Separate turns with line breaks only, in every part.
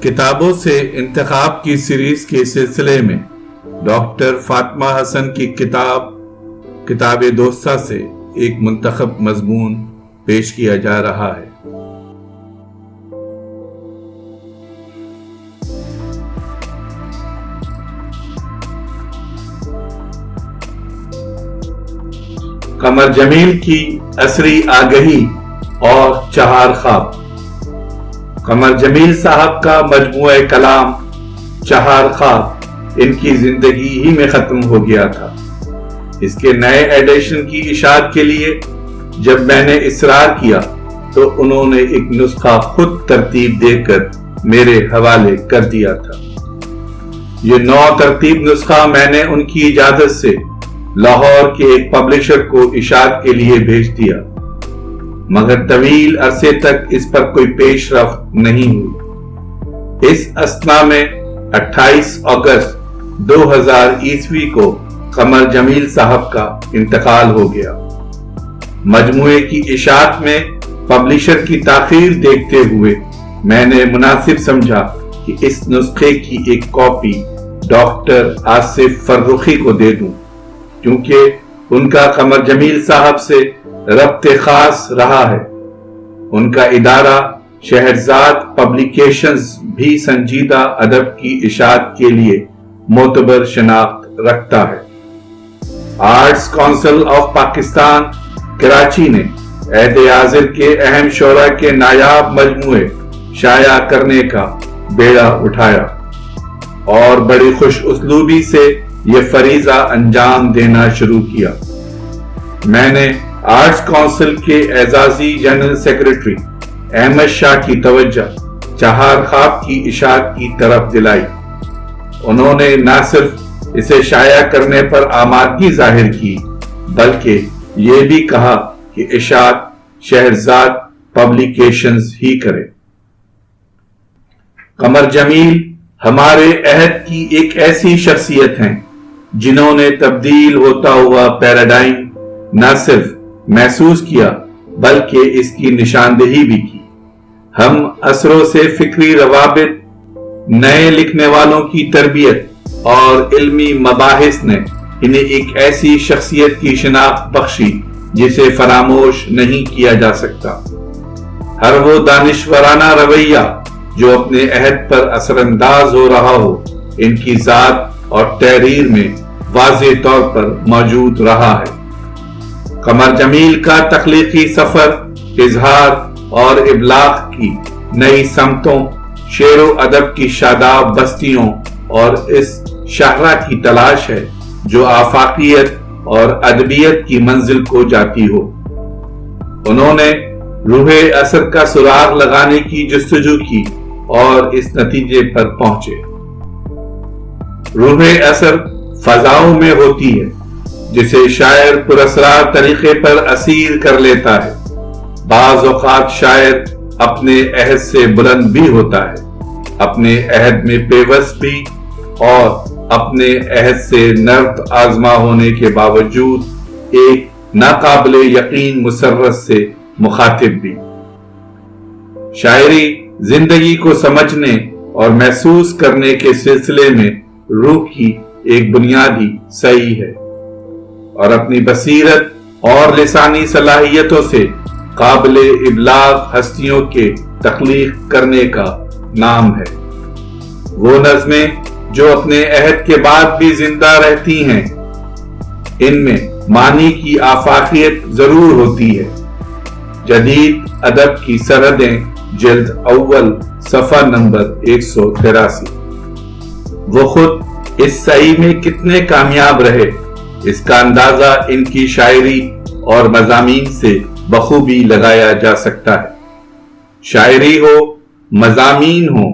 کتابوں سے انتخاب کی سیریز کے سلسلے میں ڈاکٹر فاطمہ حسن کی کتاب دوستہ سے ایک منتخب مضمون پیش کیا جا رہا ہے۔ قمر جمیل کی عصری آگہی اور چہار خواب۔ قمر جمیل صاحب کا مجموعہ کلام چہار خواب ان کی زندگی ہی میں ختم ہو گیا تھا۔ اس کے نئے ایڈیشن کی اشاعت کے لیے جب میں نے اصرار کیا تو انہوں نے ایک نسخہ خود ترتیب دے کر میرے حوالے کر دیا تھا۔ یہ نو ترتیب نسخہ میں نے ان کی اجازت سے لاہور کے ایک پبلشر کو اشاعت کے لیے بھیج دیا، مگر طویل عرصے تک اس پر کوئی پیش رفت نہیں ہوئی۔ اس اثنا میں 28 اگست 2000 عیسوی کو قمر جمیل صاحب کا انتقال ہو گیا۔ مجموعے کی اشاعت میں پبلشر کی تاخیر دیکھتے ہوئے میں نے مناسب سمجھا کہ اس نسخے کی ایک کاپی ڈاکٹر آصف فرخی کو دے دوں، کیونکہ ان کا قمر جمیل صاحب سے ربط خاص رہا ہے۔ ان کا ادارہ شہرزاد پبلیکیشنز بھی سنجیدہ ادب کی اشاعت کے لیے معتبر شناخت رکھتا ہے۔ Arts council of Pakistan Karachi نے عہد حاضر کے اہم شعراء کے نایاب مجموعے شائع کرنے کا بیڑا اٹھایا اور بڑی خوش اسلوبی سے یہ فریضہ انجام دینا شروع کیا۔ میں نے آرٹس کونسل کے اعزازی جنرل سیکرٹری احمد شاہ کی توجہ چہار خواب کی اشاعت کی طرف دلائی۔ انہوں نے نہ صرف اسے شائع کرنے پر آمادگی ظاہر کی بلکہ یہ بھی کہا کہ اشاعت شہرزاد پبلیکیشنز ہی کرے۔ قمر جمیل ہمارے عہد کی ایک ایسی شخصیت ہیں جنہوں نے تبدیل ہوتا ہوا پیراڈائم نہ صرف محسوس کیا بلکہ اس کی نشاندہی بھی کی۔ ہم عصروں سے فکری روابط، نئے لکھنے والوں کی تربیت اور علمی مباحث نے انہیں ایک ایسی شخصیت کی شناخت بخشی جسے فراموش نہیں کیا جا سکتا۔ ہر وہ دانشورانہ رویہ جو اپنے عہد پر اثر انداز ہو رہا ہو، ان کی ذات اور تحریر میں واضح طور پر موجود رہا ہے۔ قمر جمیل کا تخلیقی سفر اظہار اور ابلاغ کی نئی سمتوں، شعر و ادب کی شاداب بستیوں اور اس شاہراہ کی تلاش ہے جو آفاقیت اور ادبیت کی منزل کو جاتی ہو۔ انہوں نے روح اثر کا سراغ لگانے کی جستجو کی اور اس نتیجے پر پہنچے۔ روح اثر فضاؤں میں ہوتی ہے جسے شاعر پراسرار طریقے پر اسیر کر لیتا ہے۔ بعض اوقات شاعر اپنے عہد سے بلند بھی ہوتا ہے، اپنے عہد میں پیوست بھی، اور اپنے عہد سے نرد آزما ہونے کے باوجود ایک ناقابل یقین مسرت سے مخاطب بھی۔ شاعری زندگی کو سمجھنے اور محسوس کرنے کے سلسلے میں روح کی ایک بنیادی سعی ہے اور اپنی بصیرت اور لسانی صلاحیتوں سے قابل ابلاغ ہستیوں کے تخلیق کرنے کا نام ہے۔ وہ نظمیں جو اپنے عہد کے بعد بھی زندہ رہتی ہیں، ان میں معنی کی آفاقیت ضرور ہوتی ہے۔ جدید ادب کی سرحدیں، جلد اول، صفحہ نمبر 183۔ وہ خود اس سعی میں کتنے کامیاب رہے، اس کا اندازہ ان کی شاعری اور مضامین سے بخوبی لگایا جا سکتا ہے۔ شاعری ہو، مضامین ہو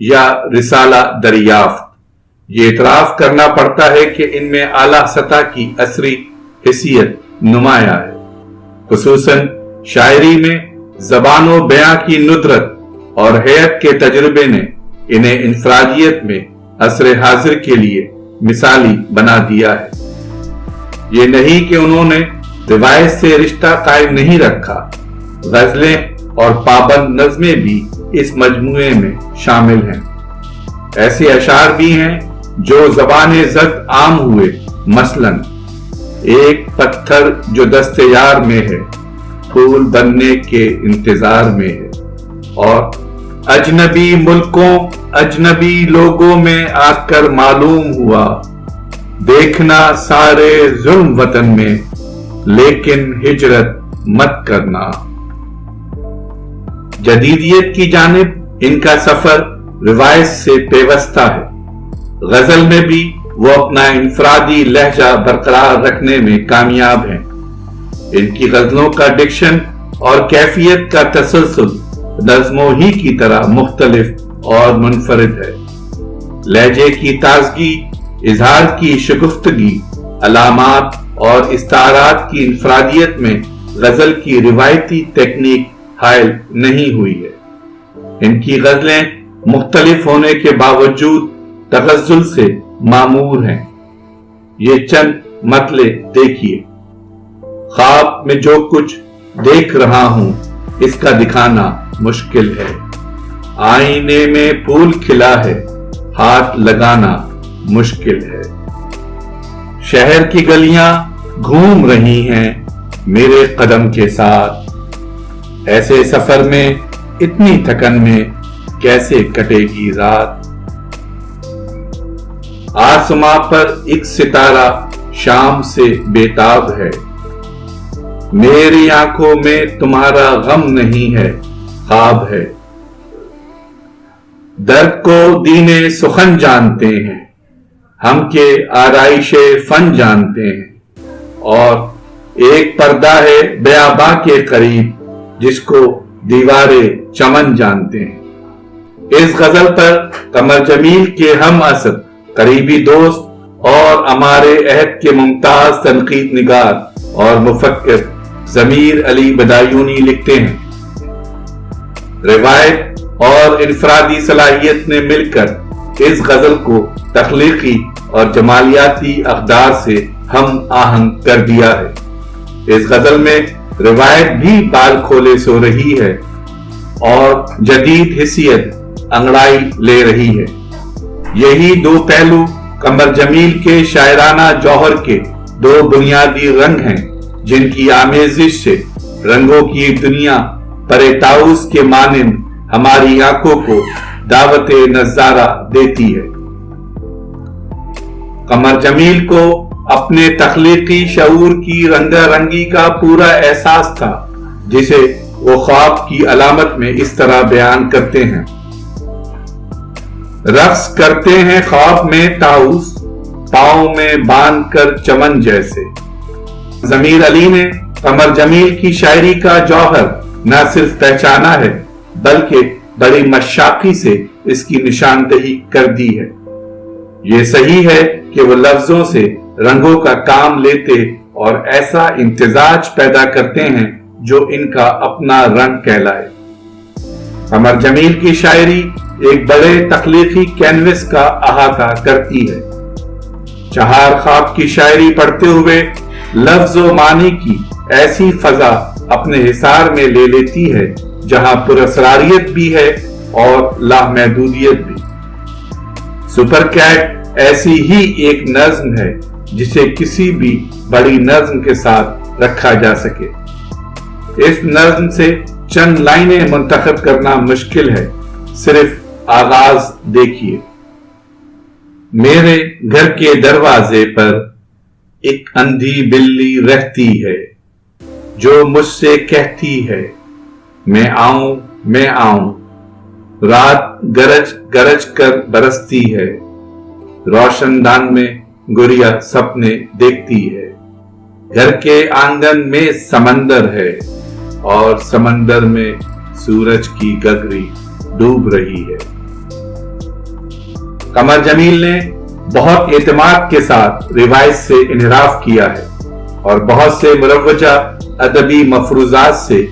یا رسالہ دریافت، یہ اعتراف کرنا پڑتا ہے کہ ان میں اعلیٰ سطح کی عصری حیثیت نمایاں ہے۔ خصوصاً شاعری میں زبان و بیاں کی ندرت اور حیت کے تجربے نے انہیں انفرادیت میں عصر حاضر کے لیے مثالی بنا دیا ہے۔ یہ نہیں کہ انہوں نے روایت سے رشتہ قائم نہیں رکھا، غزلیں اور پابند نظمیں بھی اس مجموعے میں شامل ہیں۔ ایسے اشعار بھی ہیں جو زبان زد عام ہوئے، مثلاً ایک پتھر جو دست یار میں ہے، پھول بننے کے انتظار میں ہے، اور اجنبی ملکوں اجنبی لوگوں میں آ کر معلوم ہوا، دیکھنا سارے ظلم وطن میں، لیکن ہجرت مت کرنا۔ جدیدیت کی جانب ان کا سفر روایت سے پیوستہ ہے۔ غزل میں بھی وہ اپنا انفرادی لہجہ برقرار رکھنے میں کامیاب ہیں۔ ان کی غزلوں کا ڈکشن اور کیفیت کا تسلسل نظموں ہی کی طرح مختلف اور منفرد ہے۔ لہجے کی تازگی، اظہار کی شگفتگی، علامات اور استعارات کی انفرادیت میں غزل کی روایتی تکنیک حائل نہیں ہوئی ہے۔ ان کی غزلیں مختلف ہونے کے باوجود تغزل سے معمور ہیں۔ یہ چند مطلع دیکھیے۔ خواب میں جو کچھ دیکھ رہا ہوں اس کا دکھانا مشکل ہے، آئینے میں پھول کھلا ہے، ہاتھ لگانا مشکل ہے۔ شہر کی گلیاں گھوم رہی ہیں میرے قدم کے ساتھ، ایسے سفر میں اتنی تھکن میں کیسے کٹے گی رات۔ آسماں پر ایک ستارہ شام سے بےتاب ہے، میری آنکھوں میں تمہارا غم نہیں ہے، خواب ہے۔ درد کو دین سخن جانتے ہیں ہم کے آرائش فن جانتے ہیں، اور ایک پردہ ہے بیاباں کے قریب جس کو دیوار چمن جانتے ہیں۔ اس غزل پر قمر جمیل کے ہم عصر، قریبی دوست اور ہمارے عہد کے ممتاز تنقید نگار اور مفکر ضمیر علی بدایونی لکھتے ہیں، روایت اور انفرادی صلاحیت نے مل کر اس غزل کو تخلیقی اور جمالیاتی اقدار سے ہم آہنگ کر دیا ہے۔ اس غزل میں روایت بھی بال کھولے سو رہی ہے اور جدید حیثیت انگڑائی لے رہی ہے۔ یہی دو پہلو قمر جمیل کے شاعرانہ جوہر کے دو بنیادی رنگ ہیں جن کی آمیزش سے رنگوں کی ایک دنیا پرے طاؤس کے مانند ہماری آنکھوں کو دعوت نظارہ دیتی ہے۔ قمر جمیل کو اپنے تخلیقی شعور کی رنگا رنگی کا پورا احساس تھا، جسے وہ خواب کی علامت میں اس طرح بیان کرتے ہیں: رقص کرتے ہیں خواب میں طاؤس، پاؤں میں باندھ کر چمن جیسے۔ ضمیر علی نے قمر جمیل کی شاعری کا جوہر نہ صرف پہچانا ہے بلکہ بڑی مشاقی سے اس کی نشاندہی کر دی ہے۔ یہ صحیح ہے کہ وہ لفظوں سے رنگوں کا کام لیتے اور ایسا امتزاج پیدا کرتے ہیں جو ان کا اپنا رنگ کہلائے۔ قمر جمیل کی شاعری ایک بڑے تخلیقی کینوس کا احاطہ کرتی ہے۔ چہار خواب کی شاعری پڑھتے ہوئے لفظ و معنی کی ایسی فضا اپنے حصار میں لے لیتی ہے جہاں پراسراریت بھی ہے اور لامحدودیت بھی۔ سپر کیٹ ایسی ہی ایک نظم ہے جسے کسی بھی بڑی نظم کے ساتھ رکھا جا سکے۔ اس نظم سے چند لائنیں منتخب کرنا مشکل ہے، صرف آغاز دیکھیے۔ میرے گھر کے دروازے پر ایک اندھی بلی رہتی ہے جو مجھ سے کہتی ہے میں آؤں میں آؤں، رات گرج گرج کر برستی ہے، روشن دان میں گڑیا سپنے دیکھتی ہے، گھر کے آنگن میں سمندر ہے اور سمندر میں سورج کی گگری ڈوب رہی ہے۔ قمر جمیل نے بہت اعتماد کے ساتھ روایت سے انحراف کیا ہے اور بہت سے مروجہ ادبی مفروضات سے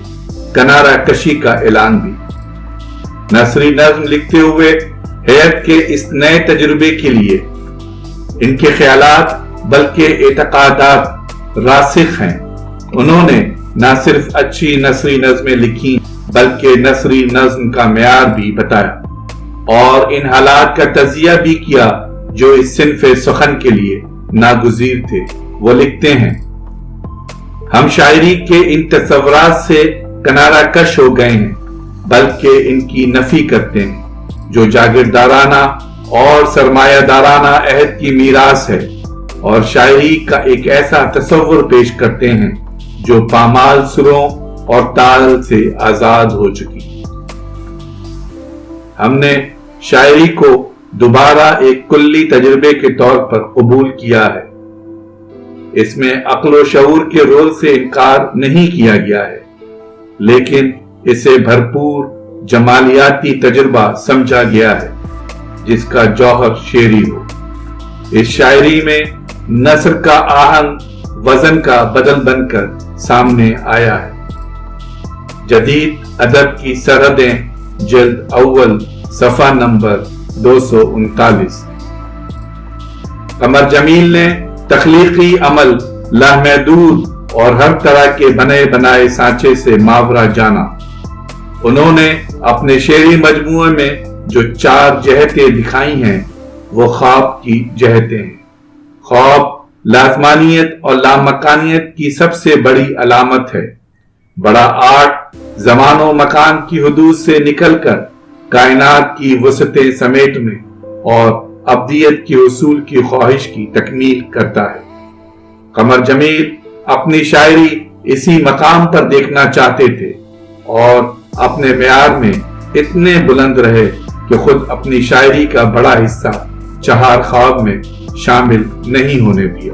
کنارہ کشی کا اعلان بھی۔ نثری نظم لکھتے ہوئے حیات کے اس نئے تجربے کے لیے ان کے خیالات بلکہ اعتقادات راسخ ہیں۔ انہوں نے نہ صرف اچھی نثری نظمیں لکھی بلکہ نثری نظم کا معیار بھی بتایا۔ اور ان حالات کا تجزیہ بھی کیا جو اس صنف سخن کے لیے ناگزیر تھے۔ وہ لکھتے ہیں، ہم شاعری کے ان تصورات سے کنارہ کش ہو گئے ہیں، بلکہ ان کی نفی کرتے ہیں جو جاگیردارانہ اور سرمایہ دارانہ عہد کی میراث ہے، اور شاعری کا ایک ایسا تصور پیش کرتے ہیں جو پامال سروں اور تال سے آزاد ہو چکی۔ ہم نے شاعری کو دوبارہ ایک کلی تجربے کے طور پر قبول کیا ہے۔ اس میں عقل و شعور کے رول سے انکار نہیں کیا گیا ہے، لیکن اسے بھرپور جمالیاتی تجربہ سمجھا گیا ہے جس کا جوہر شعری ہو۔ اس شاعری میں نثر کا آہنگ وزن کا بدل بن کر سامنے آیا ہے۔ جدید ادب کی سرحدیں، جلد اول، صفحہ نمبر 239۔ قمر جمیل نے تخلیقی عمل لامحدود اور ہر طرح کے بنے بنائے سانچے سے ماورا جانا۔ انہوں نے اپنے شعری مجموعے میں جو 4 جہتیں دکھائی ہیں وہ خواب کی جہتیں ہیں۔ خواب لازمانیت اور لامکانیت کی سب سے بڑی علامت ہے۔ بڑا آرٹ زمان و مکان کی حدود سے نکل کر کائنات کی وسعتیں سمیٹنے اور ابدیت کے حصول کی خواہش کی تکمیل کرتا ہے۔ قمر جمیل اپنی شاعری اسی مقام پر دیکھنا چاہتے تھے اور اپنے معیار میں اتنے بلند رہے کہ خود اپنی شاعری کا بڑا حصہ چہار خواب میں شامل نہیں ہونے دیا۔